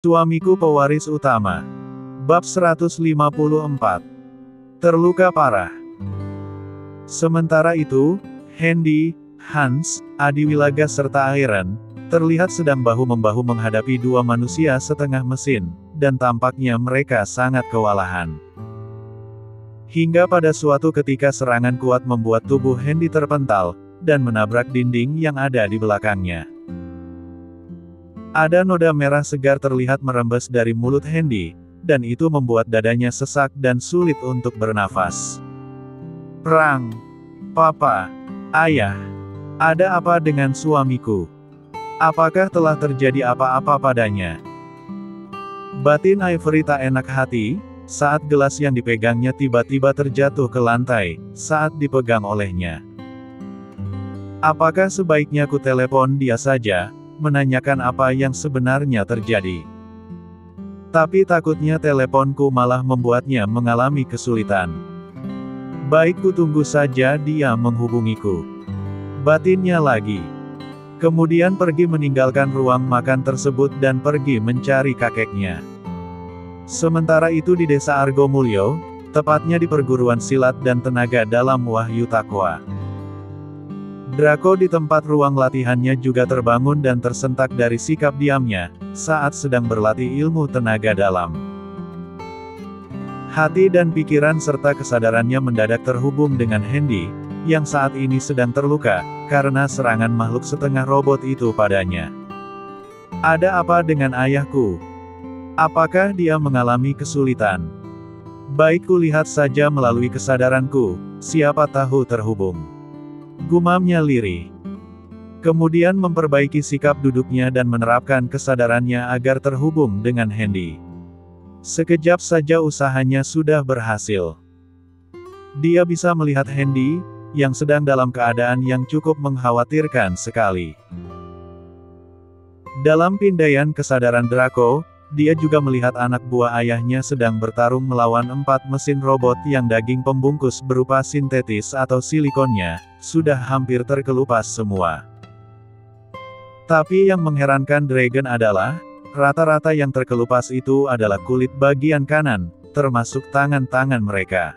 Suamiku pewaris utama. Bab 154. Terluka parah. Sementara itu, Hendy, Hans, Adiwilaga serta Airen, terlihat sedang bahu-membahu menghadapi dua manusia setengah mesin, dan tampaknya mereka sangat kewalahan. Hingga pada suatu ketika serangan kuat membuat tubuh Hendy terpental, dan menabrak dinding yang ada di belakangnya. Ada noda merah segar terlihat merembes dari mulut Hendy, dan itu membuat dadanya sesak dan sulit untuk bernafas. Perang. Papa. Ayah. Ada apa dengan suamiku? Apakah telah terjadi apa-apa padanya? Batin Ivory tak enak hati, saat gelas yang dipegangnya tiba-tiba terjatuh ke lantai, saat dipegang olehnya. Apakah sebaiknya ku telepon dia saja, menanyakan apa yang sebenarnya terjadi? Tapi takutnya teleponku malah membuatnya mengalami kesulitan. Baik, ku tunggu saja dia menghubungiku. Batinnya lagi. Kemudian pergi meninggalkan ruang makan tersebut dan pergi mencari kakeknya. Sementara itu di desa Argomulyo, tepatnya di perguruan silat dan tenaga dalam Wahyu Takwa. Draco di tempat ruang latihannya juga terbangun dan tersentak dari sikap diamnya, saat sedang berlatih ilmu tenaga dalam. Hati dan pikiran serta kesadarannya mendadak terhubung dengan Hendy, yang saat ini sedang terluka, karena serangan makhluk setengah robot itu padanya. Ada apa dengan ayahku? Apakah dia mengalami kesulitan? Baik, kulihat saja melalui kesadaranku, siapa tahu terhubung. Gumamnya lirih. Kemudian memperbaiki sikap duduknya dan menerapkan kesadarannya agar terhubung dengan Hendy. Sekejap saja usahanya sudah berhasil. Dia bisa melihat Hendy, yang sedang dalam keadaan yang cukup mengkhawatirkan sekali. Dalam pindaian kesadaran Draco, dia juga melihat anak buah ayahnya sedang bertarung melawan 4 mesin robot yang daging pembungkus berupa sintetis atau silikonnya, sudah hampir terkelupas semua. Tapi yang mengherankan Dragon adalah, rata-rata yang terkelupas itu adalah kulit bagian kanan, termasuk tangan-tangan mereka.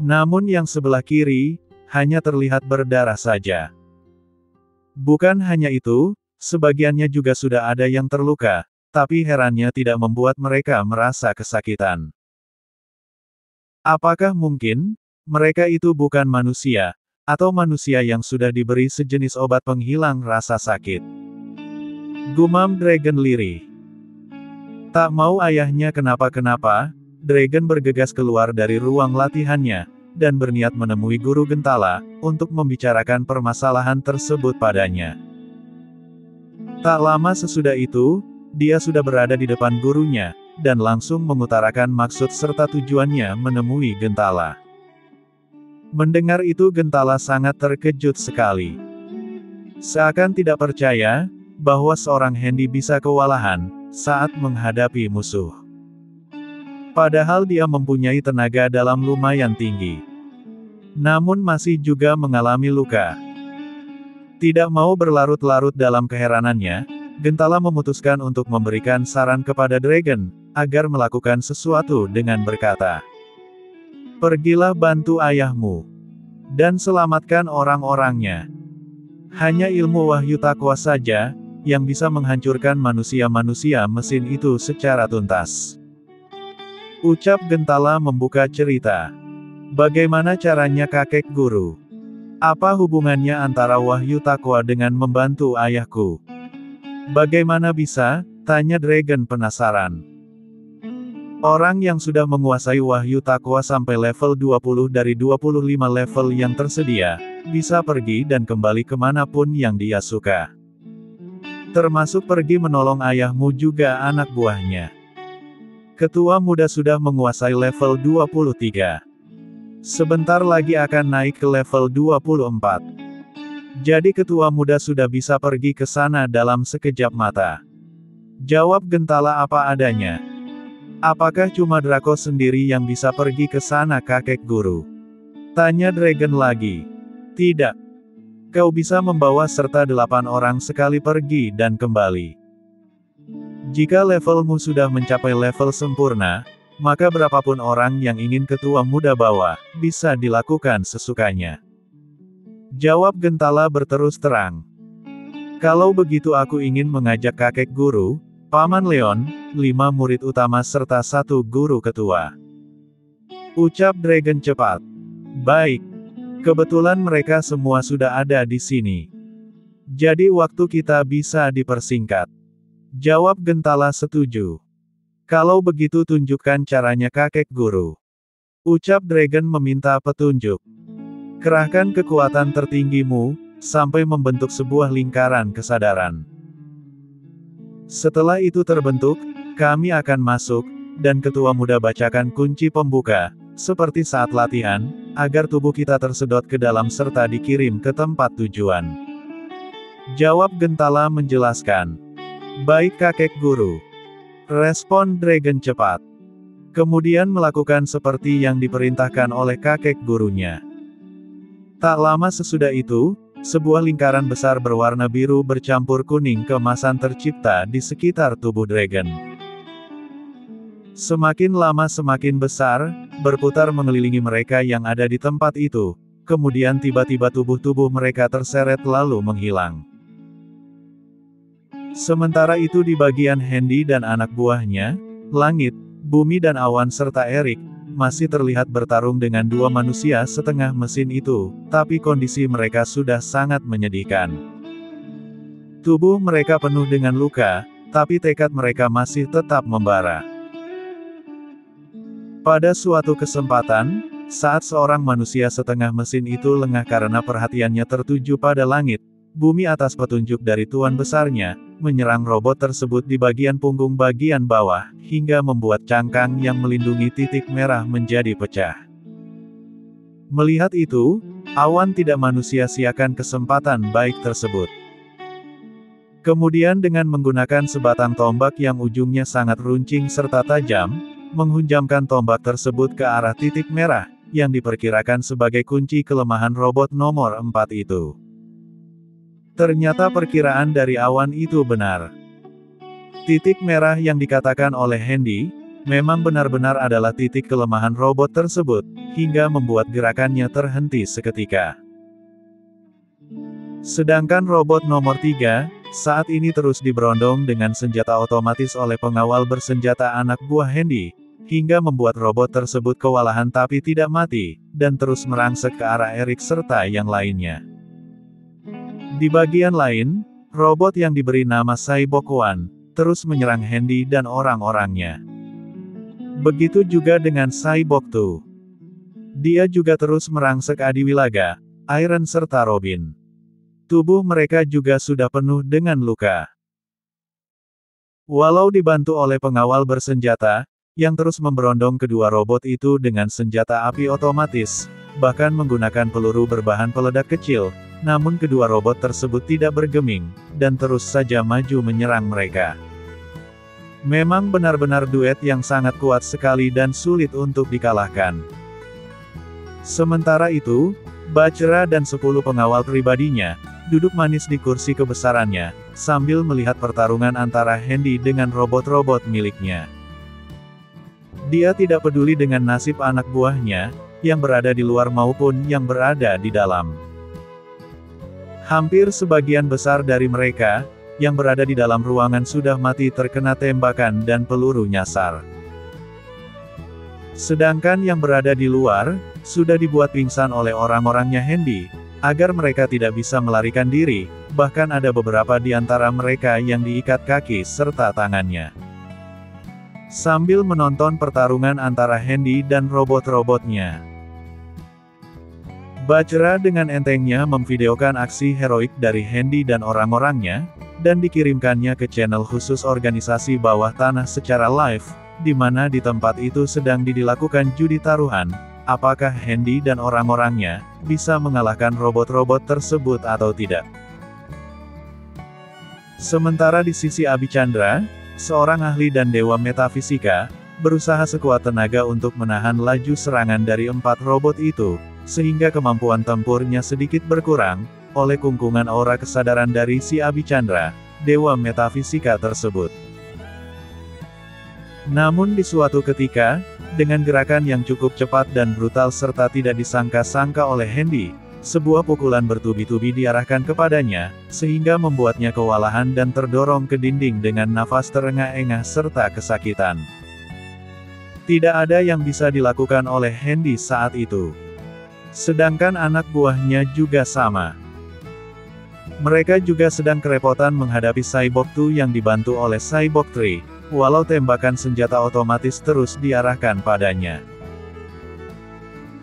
Namun yang sebelah kiri, hanya terlihat berdarah saja. Bukan hanya itu, sebagiannya juga sudah ada yang terluka, tapi herannya tidak membuat mereka merasa kesakitan. Apakah mungkin, mereka itu bukan manusia, atau manusia yang sudah diberi sejenis obat penghilang rasa sakit? Gumam Dragon lirih. Tak mau ayahnya kenapa-kenapa, Dragon bergegas keluar dari ruang latihannya, dan berniat menemui guru Gentala, untuk membicarakan permasalahan tersebut padanya. Tak lama sesudah itu, dia sudah berada di depan gurunya, dan langsung mengutarakan maksud serta tujuannya menemui Gentala. Mendengar itu Gentala sangat terkejut sekali. Seakan tidak percaya, bahwa seorang Hendy bisa kewalahan, saat menghadapi musuh. Padahal dia mempunyai tenaga dalam lumayan tinggi. Namun masih juga mengalami luka. Tidak mau berlarut-larut dalam keheranannya, Gentala memutuskan untuk memberikan saran kepada Dragon, agar melakukan sesuatu dengan berkata, "Pergilah bantu ayahmu, dan selamatkan orang-orangnya. Hanya ilmu Wahyu Takwa saja, yang bisa menghancurkan manusia-manusia mesin itu secara tuntas." Ucap Gentala membuka cerita. Bagaimana caranya kakek guru? Apa hubungannya antara Wahyu Takwa dengan membantu ayahku? Bagaimana bisa? Tanya Dragon penasaran. Orang yang sudah menguasai Wahyu Takwa sampai level 20 dari 25 level yang tersedia, bisa pergi dan kembali kemanapun yang dia suka. Termasuk pergi menolong ayahmu juga anak buahnya. Ketua muda sudah menguasai level 23. Sebentar lagi akan naik ke level 24. Jadi ketua muda sudah bisa pergi ke sana dalam sekejap mata. Jawab Gentala apa adanya. Apakah cuma Draco sendiri yang bisa pergi ke sana kakek guru? Tanya Dragon lagi. Tidak. Kau bisa membawa serta 8 orang sekali pergi dan kembali. Jika levelmu sudah mencapai level sempurna, maka berapapun orang yang ingin ketua muda bawa, bisa dilakukan sesukanya. Jawab Gentala berterus terang. Kalau begitu aku ingin mengajak kakek guru, Paman Leon, 5 murid utama serta 1 guru ketua. Ucap Dragon cepat. Baik. Kebetulan mereka semua sudah ada di sini. Jadi waktu kita bisa dipersingkat. Jawab Gentala setuju. Kalau begitu tunjukkan caranya kakek guru. Ucap Dragon meminta petunjuk. Kerahkan kekuatan tertinggimu, sampai membentuk sebuah lingkaran kesadaran. Setelah itu terbentuk, kami akan masuk, dan ketua muda bacakan kunci pembuka, seperti saat latihan, agar tubuh kita tersedot ke dalam serta dikirim ke tempat tujuan. Jawab Gentala menjelaskan. Baik kakek guru. Respon Dragon cepat. Kemudian melakukan seperti yang diperintahkan oleh kakek gurunya. Tak lama sesudah itu, sebuah lingkaran besar berwarna biru bercampur kuning keemasan tercipta di sekitar tubuh Dragon. Semakin lama semakin besar, berputar mengelilingi mereka yang ada di tempat itu, kemudian tiba-tiba tubuh-tubuh mereka terseret lalu menghilang. Sementara itu di bagian Handy dan anak buahnya, langit, bumi dan awan serta Erik, masih terlihat bertarung dengan 2 manusia setengah mesin itu, tapi kondisi mereka sudah sangat menyedihkan. Tubuh mereka penuh dengan luka, tapi tekad mereka masih tetap membara. Pada suatu kesempatan, saat seorang manusia setengah mesin itu lengah karena perhatiannya tertuju pada langit, bumi atas petunjuk dari Tuan besarnya, menyerang robot tersebut di bagian punggung bagian bawah, hingga membuat cangkang yang melindungi titik merah menjadi pecah. Melihat itu, awan tidak manusia-siakan kesempatan baik tersebut. Kemudian dengan menggunakan sebatang tombak yang ujungnya sangat runcing serta tajam, menghunjamkan tombak tersebut ke arah titik merah, yang diperkirakan sebagai kunci kelemahan robot nomor 4 itu. Ternyata perkiraan dari awan itu benar. Titik merah yang dikatakan oleh Handy, memang benar-benar adalah titik kelemahan robot tersebut, hingga membuat gerakannya terhenti seketika. Sedangkan robot nomor 3, saat ini terus diberondong dengan senjata otomatis oleh pengawal bersenjata anak buah Handy, hingga membuat robot tersebut kewalahan tapi tidak mati, dan terus merangsek ke arah Erik serta yang lainnya. Di bagian lain, robot yang diberi nama Cyborg One, terus menyerang Handy dan orang-orangnya. Begitu juga dengan Cyborg 2. Dia juga terus merangsek Adiwilaga, Iron serta Robin. Tubuh mereka juga sudah penuh dengan luka. Walau dibantu oleh pengawal bersenjata, yang terus memberondong kedua robot itu dengan senjata api otomatis, bahkan menggunakan peluru berbahan peledak kecil, namun kedua robot tersebut tidak bergeming, dan terus saja maju menyerang mereka. Memang benar-benar duet yang sangat kuat sekali dan sulit untuk dikalahkan. Sementara itu, Bachra dan 10 pengawal pribadinya, duduk manis di kursi kebesarannya, sambil melihat pertarungan antara Handy dengan robot-robot miliknya. Dia tidak peduli dengan nasib anak buahnya, yang berada di luar maupun yang berada di dalam. Hampir sebagian besar dari mereka, yang berada di dalam ruangan sudah mati terkena tembakan dan peluru nyasar. Sedangkan yang berada di luar, sudah dibuat pingsan oleh orang-orangnya Handy, agar mereka tidak bisa melarikan diri, bahkan ada beberapa di antara mereka yang diikat kaki serta tangannya. Sambil menonton pertarungan antara Handy dan robot-robotnya, Bachra dengan entengnya memvideokan aksi heroik dari Handy dan orang-orangnya, dan dikirimkannya ke channel khusus organisasi bawah tanah secara live, di mana di tempat itu sedang dilakukan judi taruhan, apakah Handy dan orang-orangnya bisa mengalahkan robot-robot tersebut atau tidak. Sementara di sisi Abicandra, seorang ahli dan dewa metafisika, berusaha sekuat tenaga untuk menahan laju serangan dari 4 robot itu, sehingga kemampuan tempurnya sedikit berkurang, oleh kungkungan aura kesadaran dari si Abicandra, dewa metafisika tersebut. Namun di suatu ketika, dengan gerakan yang cukup cepat dan brutal serta tidak disangka-sangka oleh Hendy, sebuah pukulan bertubi-tubi diarahkan kepadanya, sehingga membuatnya kewalahan dan terdorong ke dinding dengan nafas terengah-engah serta kesakitan. Tidak ada yang bisa dilakukan oleh Hendy saat itu. Sedangkan anak buahnya juga sama. Mereka juga sedang kerepotan menghadapi Cyborg 2 yang dibantu oleh Cyborg 3, walau tembakan senjata otomatis terus diarahkan padanya.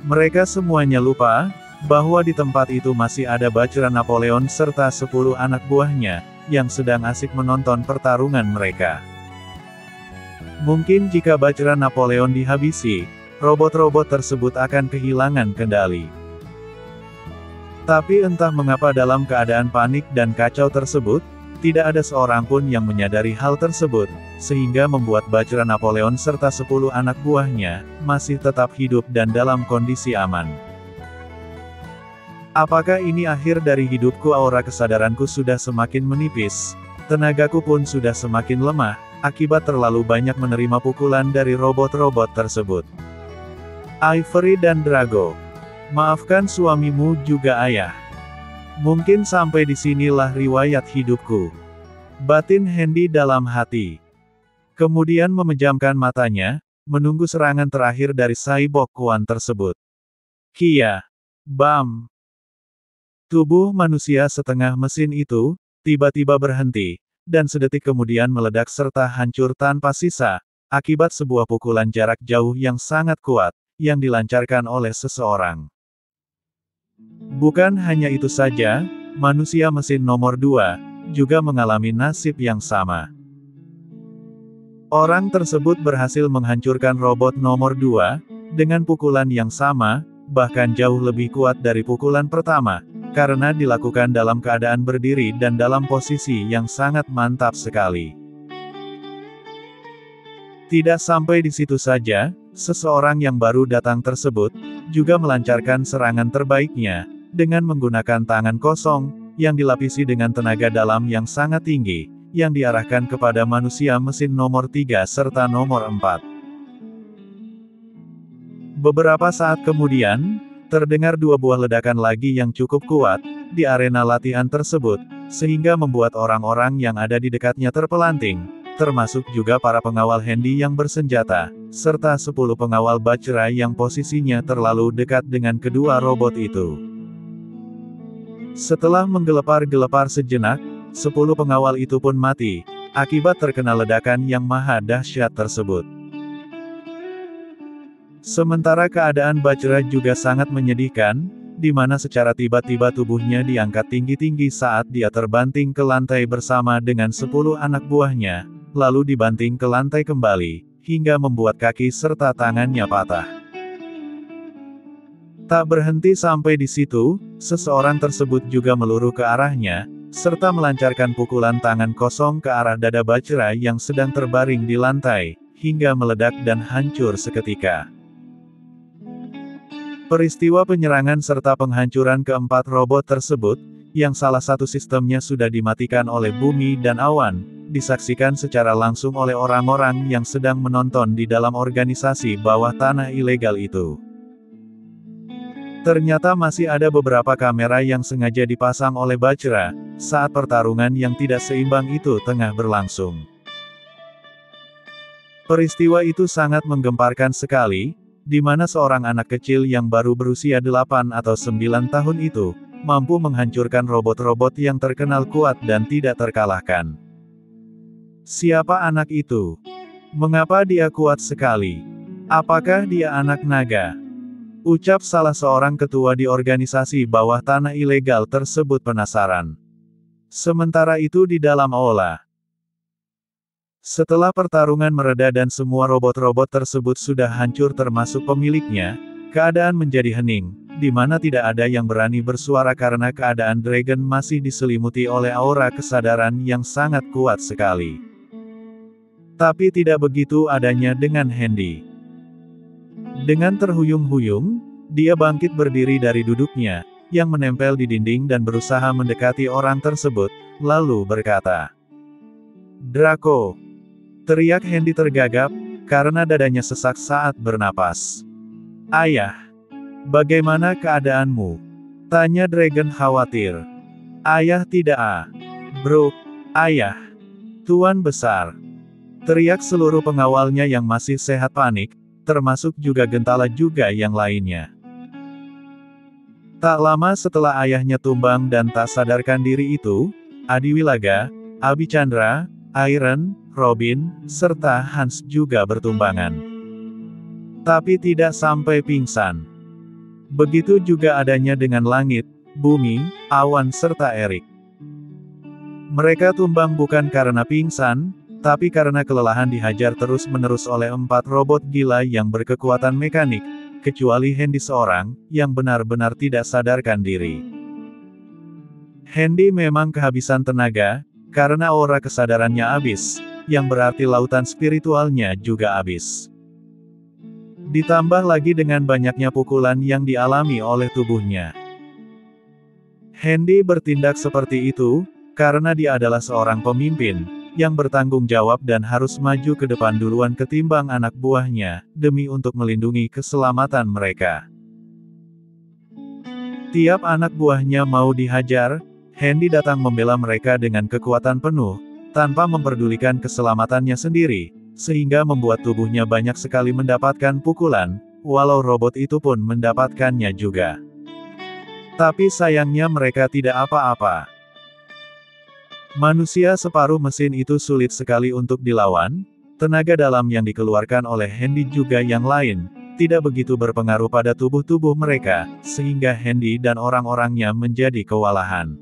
Mereka semuanya lupa, bahwa di tempat itu masih ada Bajra Napoleon serta 10 anak buahnya, yang sedang asik menonton pertarungan mereka. Mungkin jika Bajra Napoleon dihabisi, robot-robot tersebut akan kehilangan kendali. Tapi entah mengapa dalam keadaan panik dan kacau tersebut, tidak ada seorang pun yang menyadari hal tersebut, sehingga membuat Bajra Napoleon serta 10 anak buahnya, masih tetap hidup dan dalam kondisi aman. Apakah ini akhir dari hidupku? Aura kesadaranku sudah semakin menipis, tenagaku pun sudah semakin lemah, akibat terlalu banyak menerima pukulan dari robot-robot tersebut. Ivory dan Drago. Maafkan suamimu juga ayah. Mungkin sampai di sinilah riwayat hidupku. Batin Hendy dalam hati. Kemudian memejamkan matanya, menunggu serangan terakhir dari Cyborg One tersebut. Kia. Bam. Tubuh manusia setengah mesin itu, tiba-tiba berhenti, dan sedetik kemudian meledak serta hancur tanpa sisa, akibat sebuah pukulan jarak jauh yang sangat kuat, yang dilancarkan oleh seseorang. Bukan hanya itu saja, manusia mesin nomor 2, juga mengalami nasib yang sama. Orang tersebut berhasil menghancurkan robot nomor 2, dengan pukulan yang sama, bahkan jauh lebih kuat dari pukulan pertama, karena dilakukan dalam keadaan berdiri dan dalam posisi yang sangat mantap sekali. Tidak sampai di situ saja, seseorang yang baru datang tersebut, juga melancarkan serangan terbaiknya, dengan menggunakan tangan kosong, yang dilapisi dengan tenaga dalam yang sangat tinggi, yang diarahkan kepada manusia mesin nomor 3 serta nomor 4. Beberapa saat kemudian, terdengar 2 buah ledakan lagi yang cukup kuat, di arena latihan tersebut, sehingga membuat orang-orang yang ada di dekatnya terpelanting, termasuk juga para pengawal Hendy yang bersenjata, serta 10 pengawal Bajra yang posisinya terlalu dekat dengan kedua robot itu. Setelah menggelepar-gelepar sejenak, 10 pengawal itu pun mati, akibat terkena ledakan yang maha dahsyat tersebut. Sementara keadaan Bajra juga sangat menyedihkan, di mana secara tiba-tiba tubuhnya diangkat tinggi-tinggi saat dia terbanting ke lantai bersama dengan 10 anak buahnya, lalu dibanting ke lantai kembali, hingga membuat kaki serta tangannya patah. Tak berhenti sampai di situ, seseorang tersebut juga meluruh ke arahnya, serta melancarkan pukulan tangan kosong ke arah dada Bajra yang sedang terbaring di lantai, hingga meledak dan hancur seketika. Peristiwa penyerangan serta penghancuran keempat robot tersebut, yang salah satu sistemnya sudah dimatikan oleh bumi dan awan, disaksikan secara langsung oleh orang-orang yang sedang menonton di dalam organisasi bawah tanah ilegal itu. Ternyata masih ada beberapa kamera yang sengaja dipasang oleh Bajra, saat pertarungan yang tidak seimbang itu tengah berlangsung. Peristiwa itu sangat menggemparkan sekali, di mana seorang anak kecil yang baru berusia 8 atau 9 tahun itu, mampu menghancurkan robot-robot yang terkenal kuat dan tidak terkalahkan. Siapa anak itu? Mengapa dia kuat sekali? Apakah dia anak naga? Ucap salah seorang ketua di organisasi bawah tanah ilegal tersebut penasaran. Sementara itu di dalam aula. Setelah pertarungan mereda dan semua robot-robot tersebut sudah hancur termasuk pemiliknya, keadaan menjadi hening, di mana tidak ada yang berani bersuara karena keadaan Dragon masih diselimuti oleh aura kesadaran yang sangat kuat sekali. Tapi tidak begitu adanya dengan Hendy. Dengan terhuyung-huyung, dia bangkit berdiri dari duduknya, yang menempel di dinding dan berusaha mendekati orang tersebut, lalu berkata, "Draco!" Teriak Hendy tergagap, karena dadanya sesak saat bernapas. "Ayah, bagaimana keadaanmu?" tanya Dragon khawatir. "Ayah tidak bro, ayah. Tuan besar," teriak seluruh pengawalnya yang masih sehat panik, termasuk juga Gentala juga yang lainnya. Tak lama setelah ayahnya tumbang dan tak sadarkan diri itu, Adiwilaga, Abicandra, Iron, Robin, serta Hans juga bertumbangan. Tapi tidak sampai pingsan. Begitu juga adanya dengan langit, bumi, awan serta Erik. Mereka tumbang bukan karena pingsan, tapi karena kelelahan dihajar terus-menerus oleh 4 robot gila yang berkekuatan mekanik, kecuali Hendy seorang, yang benar-benar tidak sadarkan diri. Hendy memang kehabisan tenaga, karena aura kesadarannya habis, yang berarti lautan spiritualnya juga habis. Ditambah lagi dengan banyaknya pukulan yang dialami oleh tubuhnya. Hendy bertindak seperti itu, karena dia adalah seorang pemimpin, yang bertanggung jawab dan harus maju ke depan duluan ketimbang anak buahnya, demi untuk melindungi keselamatan mereka. Tiap anak buahnya mau dihajar, Hendy datang membela mereka dengan kekuatan penuh, tanpa memperdulikan keselamatannya sendiri, sehingga membuat tubuhnya banyak sekali mendapatkan pukulan, walau robot itu pun mendapatkannya juga. Tapi sayangnya mereka tidak apa-apa. Manusia separuh mesin itu sulit sekali untuk dilawan, tenaga dalam yang dikeluarkan oleh Hendy juga yang lain, tidak begitu berpengaruh pada tubuh-tubuh mereka, sehingga Hendy dan orang-orangnya menjadi kewalahan.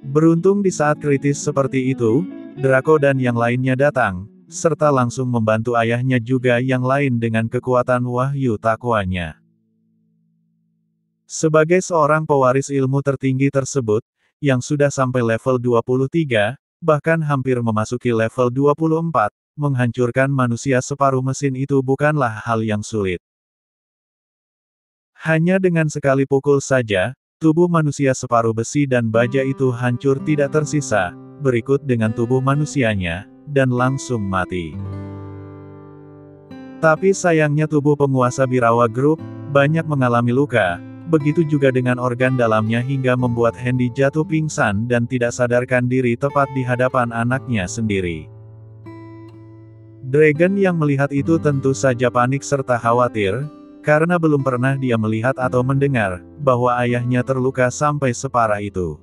Beruntung di saat kritis seperti itu, Draco dan yang lainnya datang, serta langsung membantu ayahnya juga yang lain dengan kekuatan wahyu takwanya. Sebagai seorang pewaris ilmu tertinggi tersebut, yang sudah sampai level 23, bahkan hampir memasuki level 24, menghancurkan manusia separuh mesin itu bukanlah hal yang sulit. Hanya dengan sekali pukul saja, tubuh manusia separuh besi dan baja itu hancur tidak tersisa, berikut dengan tubuh manusianya, dan langsung mati. Tapi sayangnya tubuh penguasa Birawa Group, banyak mengalami luka, begitu juga dengan organ dalamnya hingga membuat Hendy jatuh pingsan dan tidak sadarkan diri tepat di hadapan anaknya sendiri. Dragon yang melihat itu tentu saja panik serta khawatir, karena belum pernah dia melihat atau mendengar, bahwa ayahnya terluka sampai separah itu.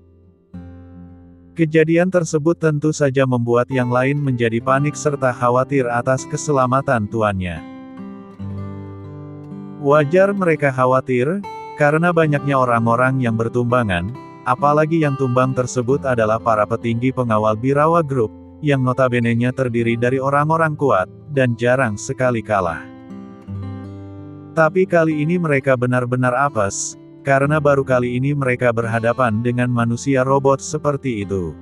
Kejadian tersebut tentu saja membuat yang lain menjadi panik serta khawatir atas keselamatan tuannya. Wajar mereka khawatir, karena banyaknya orang-orang yang bertumbangan, apalagi yang tumbang tersebut adalah para petinggi pengawal Birawa Group, yang notabene-nya terdiri dari orang-orang kuat, dan jarang sekali kalah. Tapi kali ini mereka benar-benar apes, karena baru kali ini mereka berhadapan dengan manusia robot seperti itu.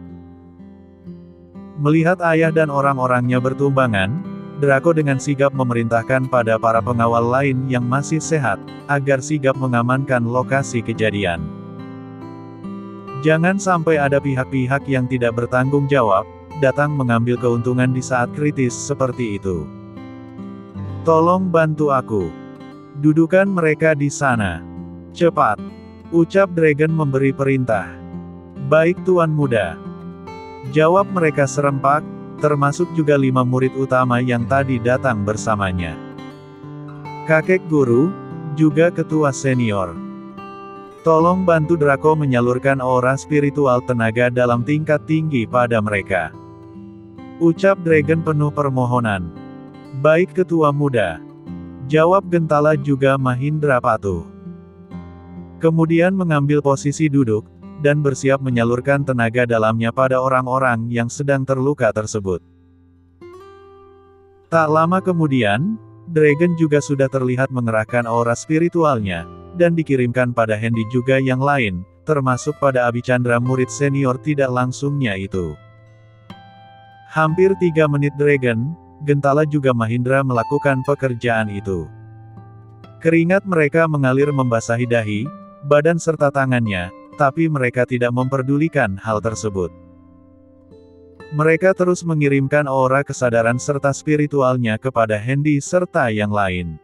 Melihat ayah dan orang-orangnya bertumbangan, Draco dengan sigap memerintahkan pada para pengawal lain yang masih sehat, agar sigap mengamankan lokasi kejadian. Jangan sampai ada pihak-pihak yang tidak bertanggung jawab, datang mengambil keuntungan di saat kritis seperti itu. "Tolong bantu aku. Dudukan mereka di sana. Cepat," ucap Dragon memberi perintah. "Baik Tuan Muda," jawab mereka serempak, termasuk juga 5 murid utama yang tadi datang bersamanya. Kakek guru, juga ketua senior. Tolong bantu Draco menyalurkan aura spiritual tenaga dalam tingkat tinggi pada mereka. Ucap Dragon penuh permohonan. "Baik ketua muda," jawab Gentala juga Mahindra patuh. Kemudian mengambil posisi duduk, dan bersiap menyalurkan tenaga dalamnya pada orang-orang yang sedang terluka tersebut. Tak lama kemudian, Dragon juga sudah terlihat mengerahkan aura spiritualnya, dan dikirimkan pada Hendy juga yang lain, termasuk pada Abicandra murid senior tidak langsungnya itu. Hampir 3 menit Dragon, Gentala juga Mahindra melakukan pekerjaan itu. Keringat mereka mengalir membasahi dahi, badan serta tangannya, tapi mereka tidak memperdulikan hal tersebut. Mereka terus mengirimkan aura kesadaran serta spiritualnya kepada Handy serta yang lain.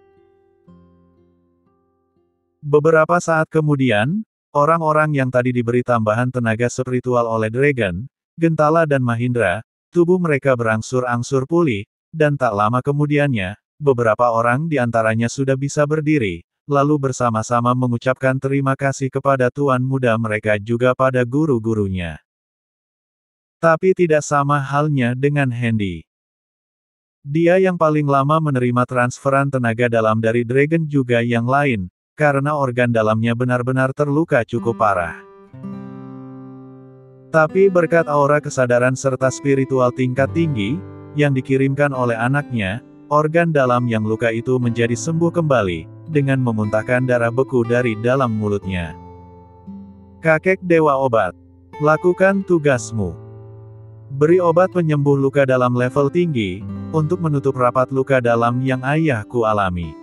Beberapa saat kemudian, orang-orang yang tadi diberi tambahan tenaga spiritual oleh Dragon, Gentala dan Mahindra, tubuh mereka berangsur-angsur pulih, dan tak lama kemudiannya, beberapa orang di antaranya sudah bisa berdiri, lalu bersama-sama mengucapkan terima kasih kepada Tuan Muda mereka juga pada guru-gurunya. Tapi tidak sama halnya dengan Handy. Dia yang paling lama menerima transferan tenaga dalam dari Dragon juga yang lain, karena organ dalamnya benar-benar terluka cukup parah. Tapi berkat aura kesadaran serta spiritual tingkat tinggi, yang dikirimkan oleh anaknya, organ dalam yang luka itu menjadi sembuh kembali, dengan memuntahkan darah beku dari dalam mulutnya. Kakek Dewa Obat. Lakukan tugasmu. Beri obat penyembuh luka dalam level tinggi, untuk menutup rapat luka dalam yang ayahku alami.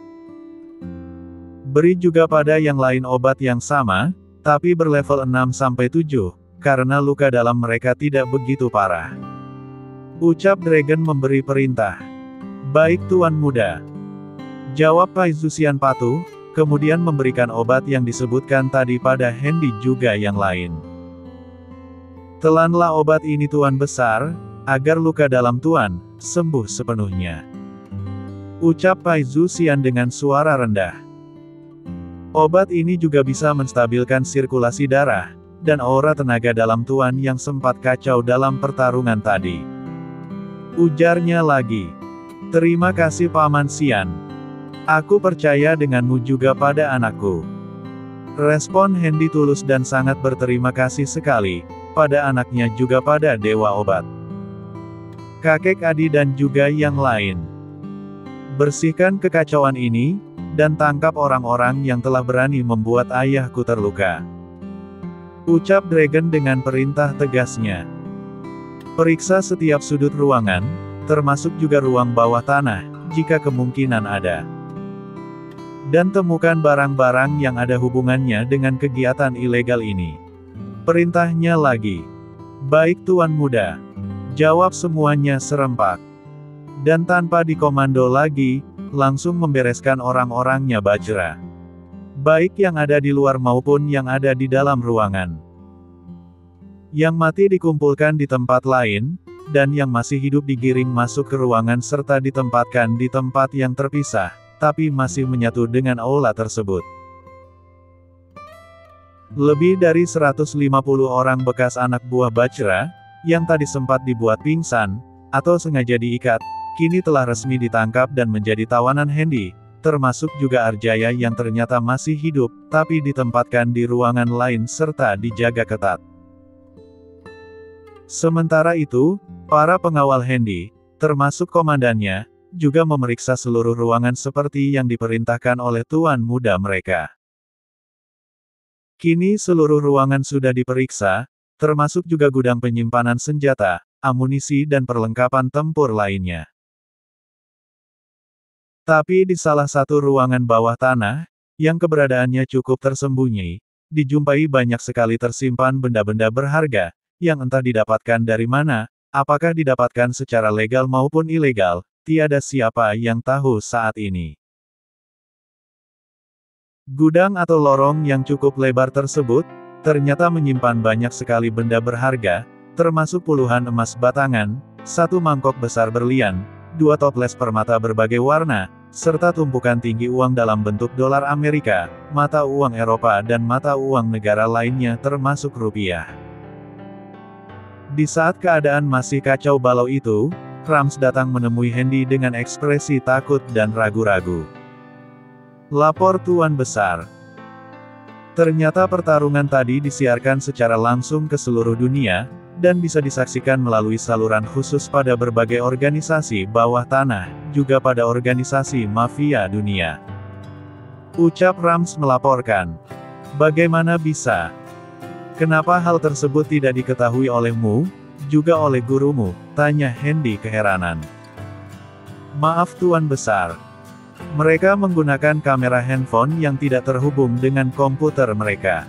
Beri juga pada yang lain obat yang sama, tapi berlevel 6-7, karena luka dalam mereka tidak begitu parah. Ucap Dragon memberi perintah. Baik Tuan Muda. Jawab Paizusian patuh, kemudian memberikan obat yang disebutkan tadi pada Handy juga yang lain. Telanlah obat ini Tuan Besar, agar luka dalam Tuan sembuh sepenuhnya. Ucap Paizusian dengan suara rendah. Obat ini juga bisa menstabilkan sirkulasi darah, dan aura tenaga dalam Tuan yang sempat kacau dalam pertarungan tadi. Ujarnya lagi. Terima kasih Paman Sian. Aku percaya denganmu juga pada anakku. Respon Handy tulus dan sangat berterima kasih sekali, pada anaknya juga pada Dewa Obat. Kakek Adi dan juga yang lain. Bersihkan kekacauan ini, dan tangkap orang-orang yang telah berani membuat ayahku terluka. Ucap Dragon dengan perintah tegasnya. Periksa setiap sudut ruangan, termasuk juga ruang bawah tanah, jika kemungkinan ada. Dan temukan barang-barang yang ada hubungannya dengan kegiatan ilegal ini. Perintahnya lagi. Baik Tuan Muda. Jawab semuanya serempak. Dan tanpa dikomando lagi, langsung membereskan orang-orangnya Bajra. Baik yang ada di luar maupun yang ada di dalam ruangan. Yang mati dikumpulkan di tempat lain, dan yang masih hidup digiring masuk ke ruangan serta ditempatkan di tempat yang terpisah, tapi masih menyatu dengan aula tersebut. Lebih dari 150 orang bekas anak buah Bajra, yang tadi sempat dibuat pingsan, atau sengaja diikat, kini telah resmi ditangkap dan menjadi tawanan Handy, termasuk juga Arjaya yang ternyata masih hidup, tapi ditempatkan di ruangan lain serta dijaga ketat. Sementara itu, para pengawal Handy, termasuk komandannya, juga memeriksa seluruh ruangan seperti yang diperintahkan oleh Tuan Muda mereka. Kini seluruh ruangan sudah diperiksa, termasuk juga gudang penyimpanan senjata, amunisi dan perlengkapan tempur lainnya. Tapi di salah satu ruangan bawah tanah, yang keberadaannya cukup tersembunyi, dijumpai banyak sekali tersimpan benda-benda berharga, yang entah didapatkan dari mana, apakah didapatkan secara legal maupun ilegal, tiada siapa yang tahu saat ini. Gudang atau lorong yang cukup lebar tersebut, ternyata menyimpan banyak sekali benda berharga, termasuk puluhan emas batangan, satu mangkok besar berlian, 2 toples permata berbagai warna, serta tumpukan tinggi uang dalam bentuk dolar Amerika, mata uang Eropa dan mata uang negara lainnya termasuk rupiah. Di saat keadaan masih kacau balau itu, Rams datang menemui Handy dengan ekspresi takut dan ragu-ragu. Lapor Tuan Besar. Ternyata pertarungan tadi disiarkan secara langsung ke seluruh dunia, dan bisa disaksikan melalui saluran khusus pada berbagai organisasi bawah tanah, juga pada organisasi mafia dunia. Ucap Rams melaporkan. Bagaimana bisa? Kenapa hal tersebut tidak diketahui olehmu, juga oleh gurumu? Tanya Handy keheranan. Maaf Tuan Besar. Mereka menggunakan kamera handphone yang tidak terhubung dengan komputer mereka.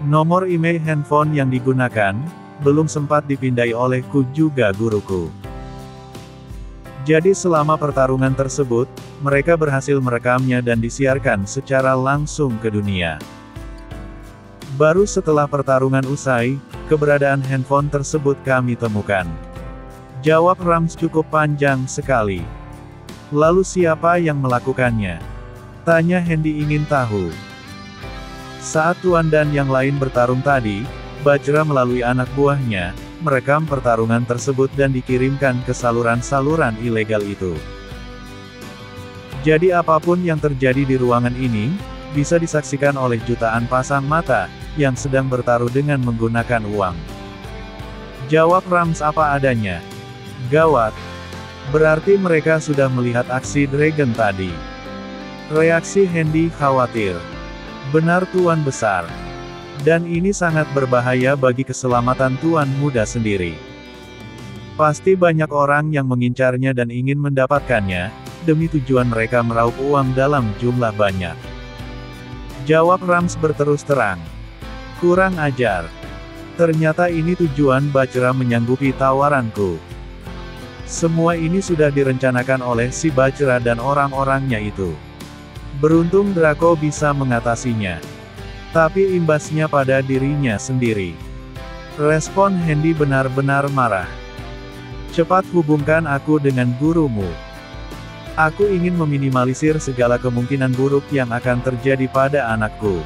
Nomor email handphone yang digunakan, belum sempat dipindai olehku juga guruku. Jadi selama pertarungan tersebut, mereka berhasil merekamnya dan disiarkan secara langsung ke dunia. Baru setelah pertarungan usai, keberadaan handphone tersebut kami temukan. Jawab Rams cukup panjang sekali. Lalu siapa yang melakukannya? Tanya Hendy ingin tahu. Saat Tuan dan yang lain bertarung tadi, Bajra melalui anak buahnya, merekam pertarungan tersebut dan dikirimkan ke saluran-saluran ilegal itu. Jadi apapun yang terjadi di ruangan ini, bisa disaksikan oleh jutaan pasang mata, yang sedang bertaruh dengan menggunakan uang. Jawab Rams apa adanya. Gawat. Berarti mereka sudah melihat aksi Dragon tadi. Reaksi Hendy khawatir. Benar Tuan Besar. Dan ini sangat berbahaya bagi keselamatan Tuan Muda sendiri. Pasti banyak orang yang mengincarnya dan ingin mendapatkannya, demi tujuan mereka meraup uang dalam jumlah banyak. Jawab Rams berterus terang. Kurang ajar. Ternyata ini tujuan Bajra menyanggupi tawaranku. Semua ini sudah direncanakan oleh si Bajra dan orang-orangnya itu. Beruntung Draco bisa mengatasinya. Tapi imbasnya pada dirinya sendiri. Respon Hendy benar-benar marah. Cepat hubungkan aku dengan gurumu. Aku ingin meminimalisir segala kemungkinan buruk yang akan terjadi pada anakku.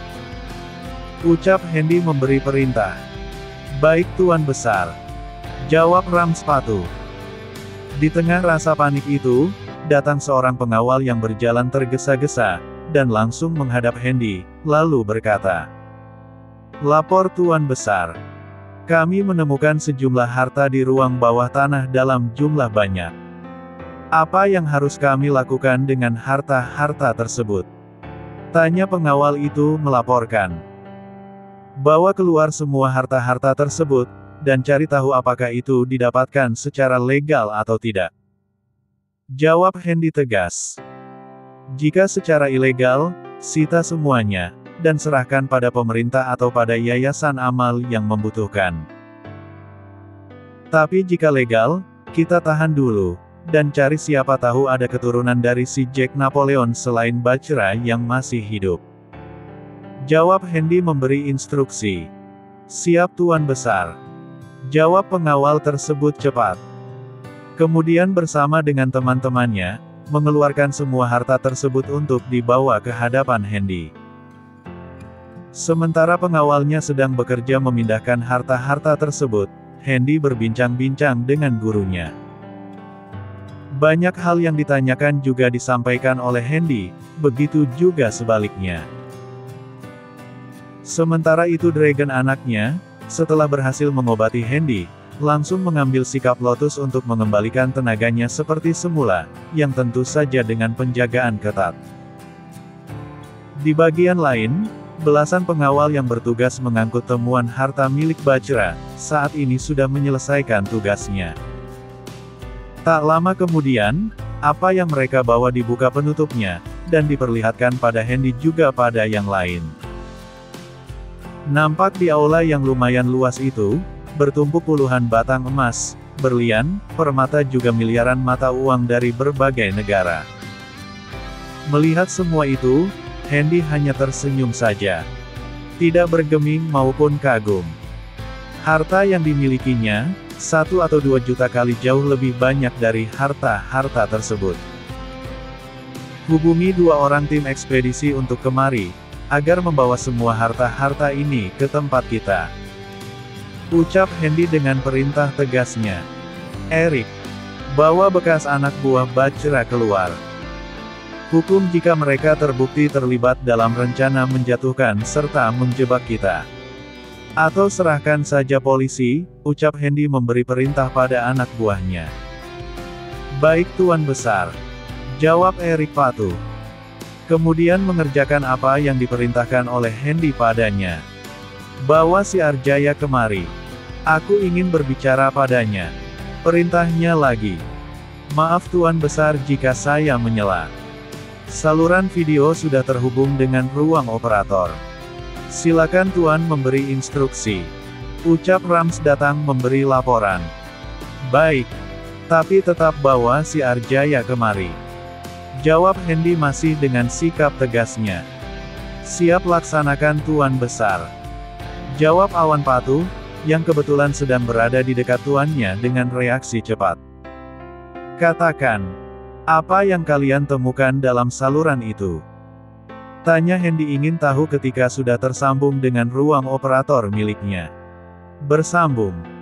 Ucap Hendy memberi perintah. Baik Tuan Besar. Jawab Rams patuh. Di tengah rasa panik itu, datang seorang pengawal yang berjalan tergesa-gesa, dan langsung menghadap Hendy, lalu berkata. Lapor Tuan Besar. Kami menemukan sejumlah harta di ruang bawah tanah dalam jumlah banyak. Apa yang harus kami lakukan dengan harta-harta tersebut? Tanya pengawal itu melaporkan. Bawa keluar semua harta-harta tersebut, dan cari tahu apakah itu didapatkan secara legal atau tidak. Jawab Hendy tegas. Jika secara ilegal, sita semuanya, dan serahkan pada pemerintah atau pada yayasan amal yang membutuhkan. Tapi jika legal, kita tahan dulu, dan cari siapa tahu ada keturunan dari si Jack Napoleon selain Bajra yang masih hidup. Jawab Hendy memberi instruksi. Siap Tuan Besar. Jawab pengawal tersebut cepat. Kemudian bersama dengan teman-temannya, mengeluarkan semua harta tersebut untuk dibawa ke hadapan Hendy. Sementara pengawalnya sedang bekerja memindahkan harta-harta tersebut, Hendy berbincang-bincang dengan gurunya. Banyak hal yang ditanyakan juga disampaikan oleh Hendy, begitu juga sebaliknya. Sementara itu Dragon anaknya, setelah berhasil mengobati Hendy, langsung mengambil sikap Lotus untuk mengembalikan tenaganya seperti semula, yang tentu saja dengan penjagaan ketat. Di bagian lain, belasan pengawal yang bertugas mengangkut temuan harta milik Bajra, saat ini sudah menyelesaikan tugasnya. Tak lama kemudian, apa yang mereka bawa dibuka penutupnya, dan diperlihatkan pada Hendy juga pada yang lain. Nampak di aula yang lumayan luas itu, bertumpuk puluhan batang emas, berlian, permata juga miliaran mata uang dari berbagai negara. Melihat semua itu, Hendy hanya tersenyum saja. Tidak bergeming maupun kagum. Harta yang dimilikinya, 1 atau 2 juta kali jauh lebih banyak dari harta-harta tersebut. Hubungi 2 orang tim ekspedisi untuk kemari, agar membawa semua harta-harta ini ke tempat kita. Ucap Hendy dengan perintah tegasnya. Erik, bawa bekas anak buah Bajra keluar. Hukum jika mereka terbukti terlibat dalam rencana menjatuhkan serta menjebak kita. Atau serahkan saja polisi, ucap Hendy memberi perintah pada anak buahnya. Baik Tuan Besar. Jawab Erik patuh. Kemudian mengerjakan apa yang diperintahkan oleh Hendy padanya. Bawa si Arjaya kemari. Aku ingin berbicara padanya. Perintahnya lagi. Maaf Tuan Besar jika saya menyela. Saluran video sudah terhubung dengan ruang operator. Silakan Tuan memberi instruksi. Ucap Rams datang memberi laporan. Baik. Tapi tetap bawa si Arjaya kemari. Jawab Hendy masih dengan sikap tegasnya. Siap laksanakan Tuan Besar. Jawab Awan Patuh, yang kebetulan sedang berada di dekat tuannya dengan reaksi cepat. Katakan. Apa yang kalian temukan dalam saluran itu? Tanya Hendy ingin tahu ketika sudah tersambung dengan ruang operator miliknya. Bersambung.